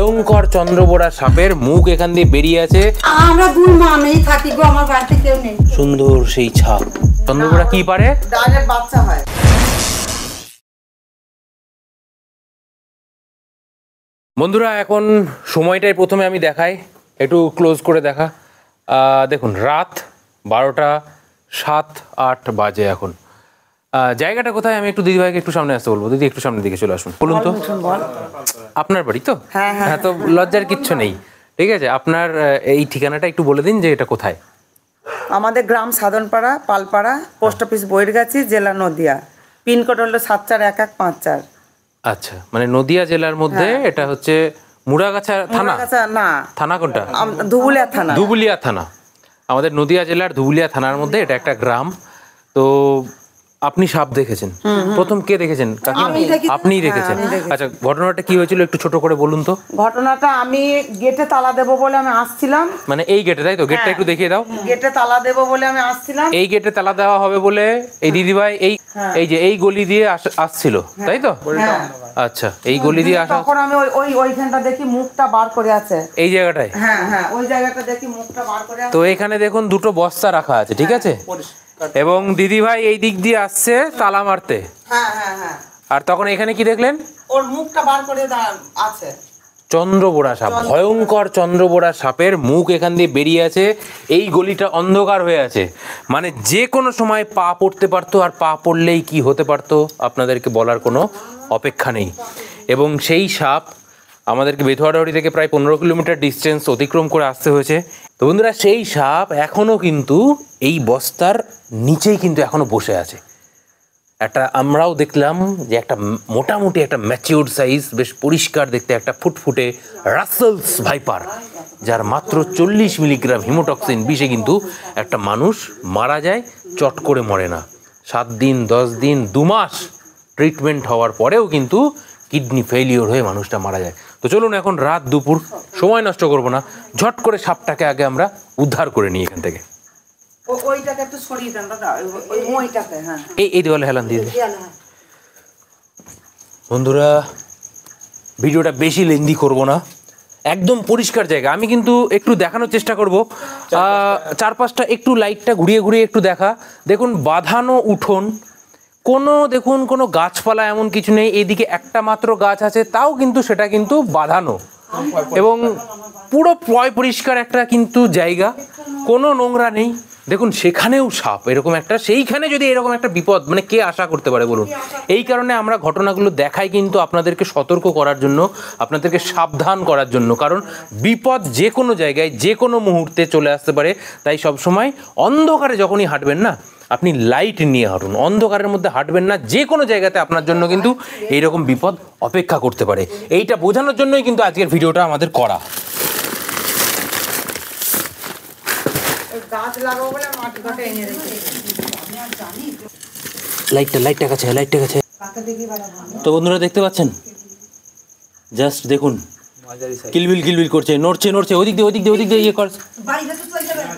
ভয়ঙ্কর চন্দ্রবোড়া সাপের মুখ এখান দিয়ে বেরিয়ে আছে। আমরা দুই মামেই থাকি গো, আমার বাড়িতে কেউ নেই। সুন্দর সেই ছাপ। চন্দ্রবোড়া কি পারে? ডাইরেক্ট বাচ্চা হয়। বন্ধুরা এখন সময়টাই প্রথমে আমি দেখাই, একটু ক্লোজ করে দেখা। দেখুন রাত 12টা 7-8 বাজে এখন। জায়গাটা কোথায় আমি একটু দিদিভাইকে একটু সামনে আসতে বলবো। দিদি একটু সামনের দিকে চলে আসুন। বলুন তো। আপনার বাড়ি তো? হ্যাঁ, তো লজ্জার কিচ্ছু নেই, ঠিক আছে। আপনার এই ঠিকানাটা একটু বলে দিন যে এটা কোথায়। আমাদের গ্রাম সাধনপাড়া, পালপাড়া, পোস্ট অফিস বৈরগাছি, জেলা নদিয়া। পিনকোড হলো 741154। আচ্ছা, মানে নদিয়া জেলার মধ্যে এটা হচ্ছে মুড়াগাছা থানা? না, থানা কোনটা? ধুবুলিয়া থানা। ধুবুলিয়া থানা। আমাদের নদিয়া জেলার ধুবুলিয়া থানার মধ্যে এটা একটা গ্রাম। তো আপনি সাপ দেখেছেন? প্রথম কে দেখেছেন? আপনিই দেখেছেন? আচ্ছা, ঘটনাটা কি হয়েছিল একটু ছোট করে বলুন তো। ঘটনাটা আমি গেটে তালা দেবো বলে আমি আসছিলাম। মানে এই গেটে, তাই তো? গেটটা একটু দেখিয়ে দাও। গেটে তালা দেবো বলে আমি আসছিলাম। এই গেটে তালা দেওয়া হবে বলে এই দিদিভাই এই যে এই গলি দিয়ে আসছিল, তাই তো? আচ্ছা, এই গলি দিয়ে আসা। তখন আমি ওইখানটা দেখি মুখটা বার করে আছে এই জায়গাটায়। হ্যাঁ, ওই জায়গাটা দেখি মুখটা বার করে আছে। তো এখানে দেখুন দুটো বস্তা রাখা আছে, ঠিক আছে। এবং দিদিভাই এই দিক দিয়ে আসছে তালা মারতে। হ্যাঁ। আর তখন এখানে কি দেখলেন? ওর মুখটা বার করে আছে চন্দ্রবোড়া সাপ। ভয়ঙ্কর চন্দ্রবোড়া সাপের মুখ এখান দিয়ে বেরিয়ে আছে। এই গলিটা অন্ধকার হয়ে আছে, মানে যে কোনো সময় পা পড়তে পারতো, আর পা পড়লেই কি হতে পারতো আপনাদেরকে বলার কোনো অপেক্ষা নেই। এবং সেই সাপ আমাদেরকে বেথুয়াডাহরি থেকে প্রায় 15 কিলোমিটার ডিস্টেন্স অতিক্রম করে আসতে হয়েছে। তো বন্ধুরা, সেই সাপ এখনও কিন্তু এই বস্তার নিচেই কিন্তু এখনও বসে আছে। একটা আমরাও দেখলাম যে একটা মোটামুটি একটা ম্যাচিউরড সাইজ, বেশ পরিষ্কার দেখতে একটা ফুটফুটে রাসেলস ভাইপার, যার মাত্র 40 মিলিগ্রাম হিমোটক্সিন বিষে কিন্তু একটা মানুষ মারা যায়, চট করে মরে না। 7 দিন 10 দিন 2 মাস ট্রিটমেন্ট হওয়ার পরেও কিন্তু কিডনি ফেলিওর হয়ে মানুষটা মারা যায়। তো চলুন, এখন রাত দুপুর, সময় নষ্ট করবো না, ঝট করে সাপটাকে আগে আমরা উদ্ধার করে নিই এখান থেকে। ওইটাকে একটু সরিয়ে দেন দাদা, ওইটাকে। হ্যাঁ, এই দেওয়ালে হেলান দিয়ে। বন্ধুরা, ভিডিওটা বেশি লেন্দি করব না, একদম পরিষ্কার জায়গা। আমি কিন্তু একটু দেখানোর চেষ্টা করব, চারপাশটা একটু লাইটটা ঘুরিয়ে ঘুরিয়ে একটু দেখা। দেখুন বাঁধানো উঠোন, দেখুন কোনো গাছপালা এমন কিছু নেই। এদিকে একটা মাত্র গাছ আছে, তাও কিন্তু সেটা কিন্তু বাঁধানো, এবং পুরো পরিষ্কার একটা কিন্তু জায়গা, কোনো নোংরা নেই। দেখুন সেখানেও সাপ এরকম একটা, সেইখানে যদি এরকম একটা বিপদ, মানে কে আশা করতে পারে বলুন। এই কারণে আমরা ঘটনাগুলো দেখাই কিন্তু আপনাদেরকে সতর্ক করার জন্য, আপনাদেরকে সাবধান করার জন্য, কারণ বিপদ যে কোনো জায়গায় যে কোনো মুহূর্তে চলে আসতে পারে। তাই সবসময় অন্ধকারে যখনই হাঁটবেন না, আপনি লাইট নিয়ে হাঁটুন, অন্ধকারের মধ্যে হাঁটবেন না। যে কোনো জায়গাতে আপনার জন্য কিন্তু এইরকম বিপদ অপেক্ষা করতে পারে। এইটা বোঝানোর জন্যই কিন্তু আজকের ভিডিওটা আমাদের করা। লাইটটা কাছে। তো বন্ধুরা দেখতে পাচ্ছেন, জাস্ট দেখুন কিলবিল করছে, নড়ছে। ওদিক দিয়ে ইয়ে কর।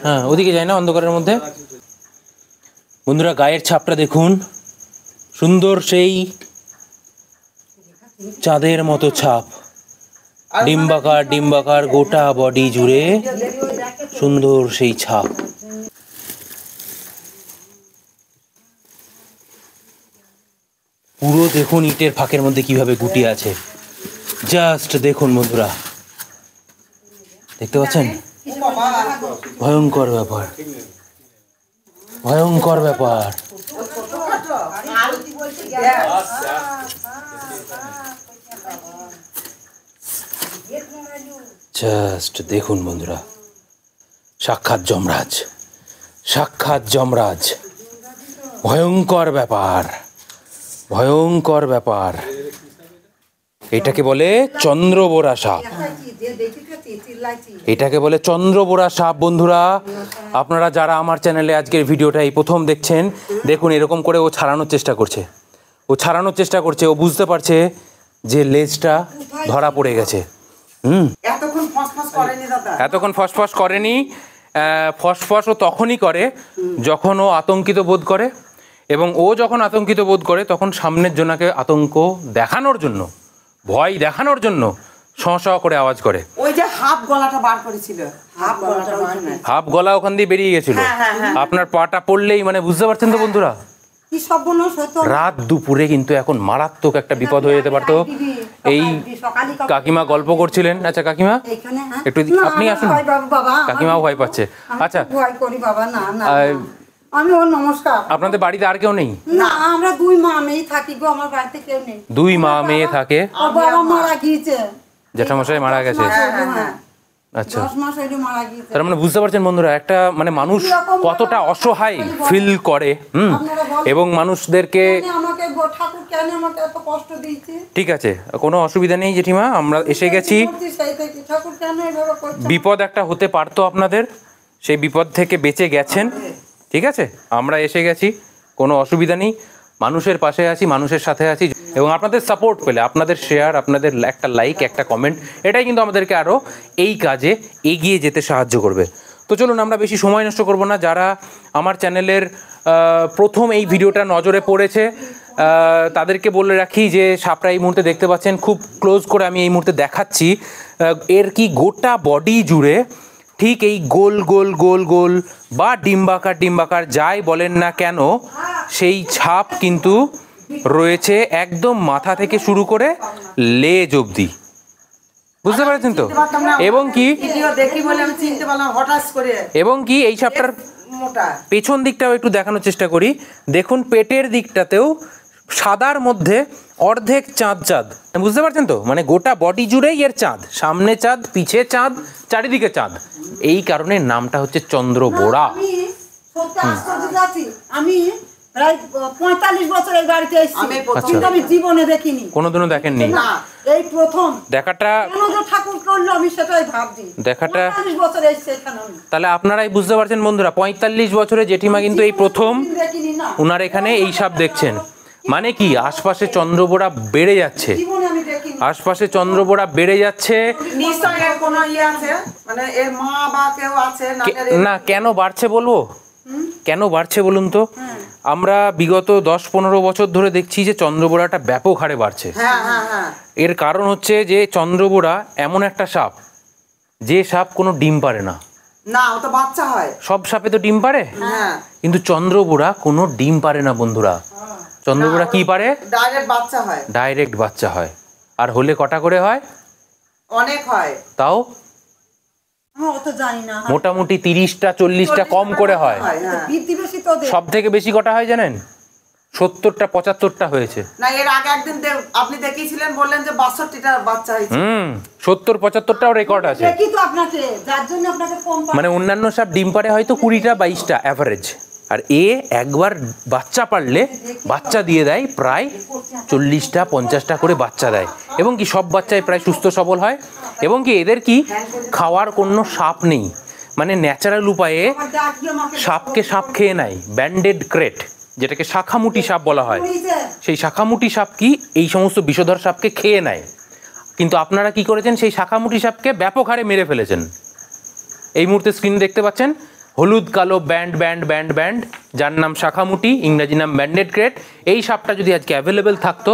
হ্যাঁ, ওদিকে যায় না অন্ধকারের মধ্যে। বন্ধুরা গায়ের ছাপটা দেখুন, সুন্দর সেই চাঁদের মতো ছাপ, ডিম্বাকার গোটা বডি জুড়ে সুন্দর সেই ছাপ। পুরো দেখুন ইটের ফাঁকের মধ্যে কিভাবে গুটি আছে, জাস্ট দেখুন বন্ধুরা, দেখতে পাচ্ছেন? ভয়ঙ্কর ব্যাপার। জাস্ট দেখুন বন্ধুরা, সাক্ষাৎ যমরাজ। ভয়ঙ্কর ব্যাপার। এটাকে বলে চন্দ্রবোড়া সাপ। বন্ধুরা, আপনারা যারা আমার চ্যানেলে আজকের ভিডিওটা এই প্রথম দেখছেন, দেখুন এরকম করে ও ছাড়ানোর চেষ্টা করছে। ও বুঝতে পারছে যে লেজটা ধরা পড়ে গেছে। এতক্ষণ ফসফস করেনি। ফসফস ও তখনই করে যখন ও আতঙ্কিত বোধ করে, এবং ও যখন আতঙ্কিত বোধ করে তখন সামনের জনাকে আতঙ্ক দেখানোর জন্য, ভয় দেখানোর জন্য শ করে আওয়াজ করে। ওই যে হাফ গলাটা বার করেছিল, হাফ গলাটা ওইখানে। হাফ গলা ওখান দিয়ে বেরিয়ে গেছিল। আপনার পাটা পড়লেই মানে বুঝতে পারছেন তো বন্ধুরা, কি সর্বনাশ হতো। রাত দুপুরে কিন্তু এখন মারাত্মক একটা বিপদ হয়ে যেতে পারতো। এই কাকিমা গল্প করছিলেন। আচ্ছা কাকিমা এইখানে, হ্যাঁ? একটু আপনি না, আসুন। ভয় বাবা, কাকিমাও ভয় পাচ্ছে। আমি আচ্ছা খুব ভয় করি বাবা। না না আহ, আমি ওর নমস্কার। আপনাদের বাড়িতে আর কেউ নেই? না, আমরা দুই মা মেয়ে থাকি গো, আমার বাড়িতে কেউ নেই। দুই মা মেয়ে থাকে। ওর বাবা মারা গিয়েছে, জ্যাঠামশাই মারা গেছে। আচ্ছা 10 মাস হইলো মারা গিয়েছে। তার মানে বুঝতে পারছেন বন্ধুরা, একটা মানে মানুষ কতটা অসহায় ফিল করে। এবং মানুষদেরকে আমাকে ঠাকুর কেন আমাকে এত কষ্ট দিয়েছে। ঠিক আছে, কোনো অসুবিধা নেই জেঠিমা, আমরা এসে গেছি। সেই থেকে ঠাকুর কেন এভাবে করছে। বিপদ একটা হতে পারতো আপনাদের, সেই বিপদ থেকে বেঁচে গেছেন। ঠিক আছে, আমরা এসে গেছি, কোনো অসুবিধা নেই। মানুষের পাশে আছি, মানুষের সাথে আছি। এবং আপনাদের সাপোর্ট পেলে, আপনাদের শেয়ার, আপনাদের একটা লাইক, একটা কমেন্ট, এটাই কিন্তু আমাদেরকে আরও এই কাজে এগিয়ে যেতে সাহায্য করবে। তো চলুন, আমরা বেশি সময় নষ্ট করব না। যারা আমার চ্যানেলের প্রথম এই ভিডিওটা নজরে পড়েছে তাদেরকে বলে রাখি যে সাপটা এই মুহূর্তে দেখতে পাচ্ছেন, খুব ক্লোজ করে আমি এই মুহূর্তে দেখাচ্ছি। এর কি গোটা বডি জুড়ে ঠিক এই গোল গোল গোল গোল বা ডিম্বাকার যাই বলেন না কেন, সেই ছাপ কিন্তু রয়েছে একদম মাথা থেকে শুরু করে লেজ অবধি। বুঝতে পারছেন তো? এবং কি এই ছাপটার পেছন দিকটাও একটু দেখানোর চেষ্টা করি। দেখুন, পেটের দিকটাতেও সাদার মধ্যে অর্ধেক চাঁদ চাঁদ। বুঝতে পারছেন তো? মানে গোটা বডি জুড়েই এর চাঁদ, সামনে চাঁদ, পিছে চাঁদ, চারিদিকে চাঁদ। এই কারণে নামটা হচ্ছে চন্দ্রবোড়া। আমি সত্যি আশ্চর্য যাচ্ছি। আমি প্রায় 45 বছর এই বাড়িতে এসেছি, কিন্তু আমি জীবনে দেখিনি, কোনোদিনও দেখেননি। এই প্রথম দেখাটা কেন যে ঠাকুর করলো আমি সেটাই ভাবছি। দেখাটা 45 বছর এসেছি এখানে আমি। তাহলে আপনারাই বুঝতে পারছেন বন্ধুরা, 45 বছরে জেঠিমা কিন্তু এই প্রথম দেখিনি না, উনার এখানে এই সাপ দেখছেন। মানে কি, আশপাশে চন্দ্রবোড়া বেড়ে যাচ্ছে, জীবনে আমি দেখিনি। আশপাশে চন্দ্রবোড়া বেড়ে যাচ্ছে। নিশ্চয়ই এর কোনো ইয়ে আছে, মানে এর মা বা কেউ আছে না? না, কেন বাড়ছে বলবো? কেন বাড়ছে বলুন তো? আমরা বিগত 10-15 বছর ধরে দেখছি যে চন্দ্রবোড়াটা ব্যাপক হারে বাড়ছে। এর কারণ হচ্ছে যে চন্দ্রবোড়া এমন একটা সাপ, যে সাপ কোনো ডিম পারে না। না, ও তো বাচ্চা হয়। সব সাপে তো ডিম পারে, কিন্তু চন্দ্রবোড়া কোনো ডিম পারে না বন্ধুরা। চন্দ্রবোড়া কি পারে? ডাইরেক্ট বাচ্চা হয়। ডাইরেক্ট বাচ্চা হয়। আর হলে কটা করে হয়? অনেক হয়। তাও আমি অত জানি না। মোটামুটি 30টা 40টা কম করে হয়। বৃদ্ধি বেশি তো ওদের। সব থেকে বেশি কটা হয় জানেন? 70টা 75টা হয়েছে। না, এর আগে একদিন আপনি দেখিয়েছিলেন, বললেন যে 62টা বাচ্চা হয়েছে। 70-75টাও রেকর্ড আছে। দেখি তো আপনাকে, যার জন্য আপনাকে কম পাই। মানে অন্যান্য সাপ ডিম পারে হয়তো 20টা 22টা অ্যাভারেজ, আর এ একবার বাচ্চা পারলে বাচ্চা দিয়ে দেয় প্রায় 40টা 50টা করে বাচ্চা দেয়। এবং কি সব বাচ্চাই প্রায় সুস্থ সবল হয়। এবং কি এদের কি খাওয়ার কোনো সাপ নেই, মানে ন্যাচারাল উপায়ে সাপকে সাপ খেয়ে নেয়। ব্যান্ডেড ক্রেট, যেটাকে শাখামুটি সাপ বলা হয়, সেই শাখামুটি সাপ কি এই সমস্ত বিষধর সাপকে খেয়ে নেয়। কিন্তু আপনারা কি করেছেন? সেই শাখামুটি সাপকে ব্যাপক হারে মেরে ফেলেছেন। এই মুহূর্তে স্ক্রিনে দেখতে পাচ্ছেন হলুদ কালো ব্যান্ড ব্যান্ড ব্যান্ড ব্যান্ড, যার নাম শাখামুটি, ইংরাজি নাম ব্যান্ডেড ক্রেট। এই সাপটা যদি আজকে অ্যাভেলেবেল থাকতো,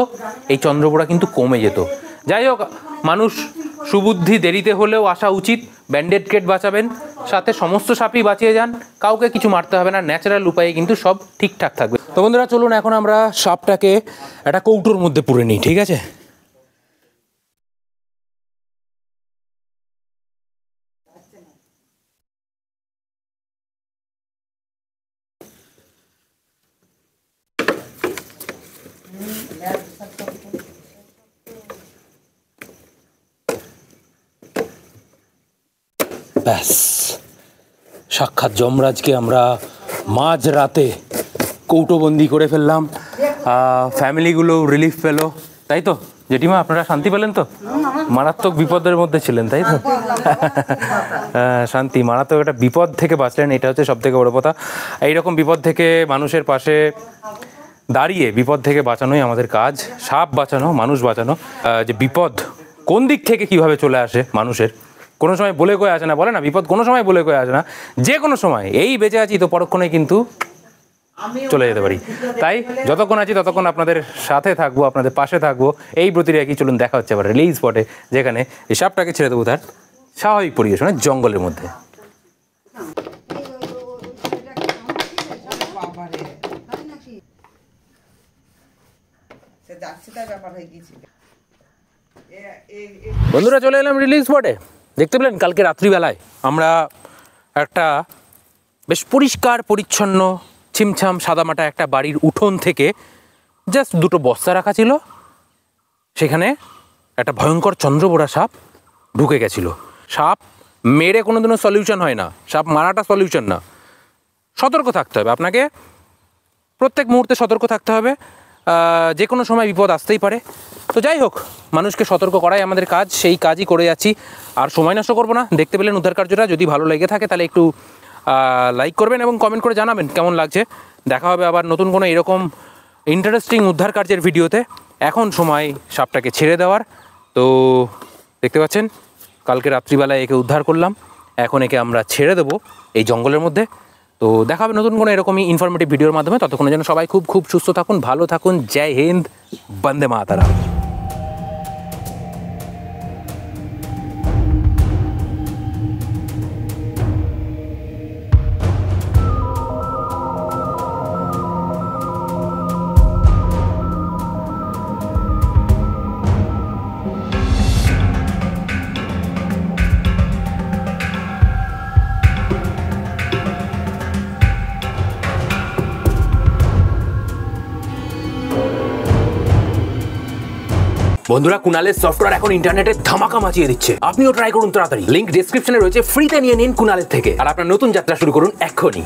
এই চন্দ্রবোড়া কিন্তু কমে যেত। যাই হোক, মানুষ সুবুদ্ধি, দেরিতে হলেও আসা উচিত। ব্যান্ডেড ক্রেট বাঁচাবেন, সাথে সমস্ত সাপই বাঁচিয়ে যান, কাউকে কিছু মারতে হবে না, ন্যাচারাল উপায়ে কিন্তু সব ঠিকঠাক থাকবে। তো বন্ধুরা চলুন, এখন আমরা সাপটাকে একটা কৌটোর মধ্যে পুরে নিই। ঠিক আছে? ব্যাস, সাক্ষাৎ যমরাজকে আমরা মাঝ রাতে কৌটোবন্দি করে ফেললাম। ফ্যামিলিগুলো রিলিফ পেলো, তাই তো জেঠিমা? আপনারা শান্তি পেলেন তো? মারাত্মক বিপদের মধ্যে ছিলেন, তাই তো? শান্তি, মারাত্মক একটা বিপদ থেকে বাঁচলেন, এটা হচ্ছে সব থেকে বড় কথা। এইরকম বিপদ থেকে মানুষের পাশে দাঁড়িয়ে বিপদ থেকে বাঁচানোই আমাদের কাজ। সাপ বাঁচানো, মানুষ বাঁচানো। যে বিপদ কোন দিক থেকে কিভাবে চলে আসে মানুষের, কোনো সময় বলে কয়ে আসে না, বলে না বিপদ কোনো সময় বলে কয়ে আসে না, যে কোনো সময়। এই বেঁচে আছি তো পরক্ষণে কিন্তু চলে যেতে পারি। তাই যতক্ষণ আছি ততক্ষণ আপনাদের সাথে থাকবো, আপনাদের পাশে থাকবো, এই প্রতিক্রিয়া চলুন দেখা হচ্ছে আবার রিলিজ স্পটে, যেখানে এই সাপটাকে ছেড়ে দেবো তার স্বাভাবিক পরিবেশ মানে জঙ্গলের মধ্যে। বন্ধুরা চলে এলাম রিলিজ স্পটে। দেখতে পেলেন কালকে রাত্রিবেলায় আমরা একটা বেশ পরিষ্কার পরিচ্ছন্ন ছিমছাম সাদামাটা একটা বাড়ির উঠোন থেকে জাস্ট দুটো বস্তা রাখা ছিল, সেখানে একটা ভয়ঙ্কর চন্দ্রবোড়া সাপ ঢুকে গেছিলো। সাপ মেরে কোনো দিনও সলিউশন হয় না, সাপ মারাটা সলিউশন না, সতর্ক থাকতে হবে আপনাকে, প্রত্যেক মুহূর্তে সতর্ক থাকতে হবে, যে কোনো সময় বিপদ আসতেই পারে। তো যাই হোক, মানুষকে সতর্ক করাই আমাদের কাজ, সেই কাজই করে যাচ্ছি, আর সময় নষ্ট করবো না। দেখতে পেলেন উদ্ধার কার্যটা, যদি ভালো লেগে থাকে তাহলে একটু লাইক করবেন এবং কমেন্ট করে জানাবেন কেমন লাগছে। দেখা হবে আবার নতুন কোনো এরকম ইন্টারেস্টিং উদ্ধার কার্যের ভিডিওতে। এখন সময় সাপটাকে ছেড়ে দেওয়ার। তো দেখতে পাচ্ছেন কালকে রাত্রিবেলায় একে উদ্ধার করলাম, এখন একে আমরা ছেড়ে দেবো এই জঙ্গলের মধ্যে। তো দেখা হবে নতুন কোনো এরকমই ইনফরমেটিভ ভিডিওর মাধ্যমে। ততক্ষণে যেন সবাই খুব খুব সুস্থ থাকুন, ভালো থাকুন। জয় হিন্দ, বন্দে মাতারাম। বন্ধুরা, কুনালের সফটওয়্যার এখন ইন্টারনেটে ধামাকা মাচিয়ে দিচ্ছে, আপনিও ট্রাই করুন তাড়াতাড়ি। লিংক ডেসক্রিপশনে রয়েছে, ফ্রিতে নিয়ে নিন কুনালের থেকে, আর আপনার নতুন যাত্রা শুরু করুন এক্ষুনি।